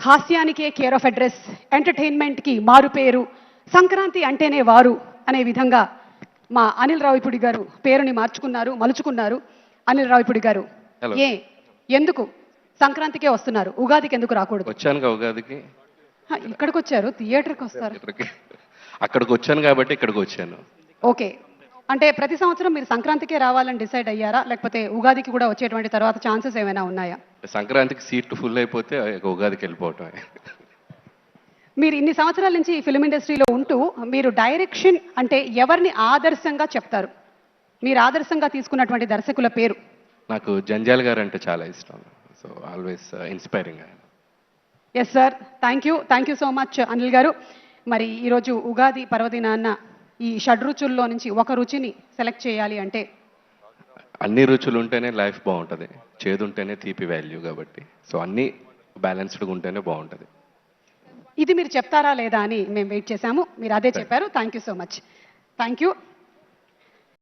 హాస్యానికే care of address, ఎంటర్టైన్మెంట్కి మారు పేరు, సంక్రాంతి అంటేనే వారు అనే విధంగా మా అనిల్ రావిపూడి గారు పేరుని మలుచుకున్నారు. అనిల్ రావిపూడి గారు, హలో. ఎందుకు సంక్రాంతికే వస్తున్నారు, ఉగాదికి ఎందుకు రాకూడదు? వచ్చాను ఉగాదికి. ఇక్కడికి వచ్చారు, థియేటర్కి వస్తారు. అక్కడికి వచ్చాను కాబట్టి ఇక్కడికి వచ్చాను. ఓకే, అంటే ప్రతి సంవత్సరం మీరు సంక్రాంతికే రావాలని డిసైడ్ అయ్యారా, లేకపోతే ఉగాదికి కూడా వచ్చేటువంటి తర్వాత ఛాన్సెస్ ఏమైనా ఉన్నాయా? సంక్రాంతికి సీట్ ఫుల్ అయిపోతే ఉగాదికి వెళ్ళిపోవటం. మీరు ఇన్ని సంవత్సరాల నుంచి ఈ ఫిల్మ్ ఇండస్ట్రీలో ఉంటూ మీరు డైరెక్షన్ అంటే ఎవరిని ఆదర్శంగా చెప్తారు? మీరు ఆదర్శంగా తీసుకున్నటువంటి దర్శకుల పేరు? నాకు జంజాల్ గారు అంటే చాలా ఇష్టం. So always inspiring. Yes sir, thank you so much Anil గారు. మరి ఈరోజు ఉగాది పర్వదినాన్న ఈ షడ్రుచుల్లో నుంచి ఒక రుచిని సెలెక్ట్ చేయాలి అంటే? అన్ని రుచులు ఉంటేనే లైఫ్ బాగుంటుంది, చేదు ఉంటేనే తీపి వాల్యూ. కాబట్టి సో అన్నీ బ్యాలెన్స్డ్గా ఉంటేనే బాగుంటుంది. ఇది మీరు చెప్తారా లేదా అని మేము వెయిట్ చేశాము, మీరు అదే చెప్పారు. Thank you so much. Thank you.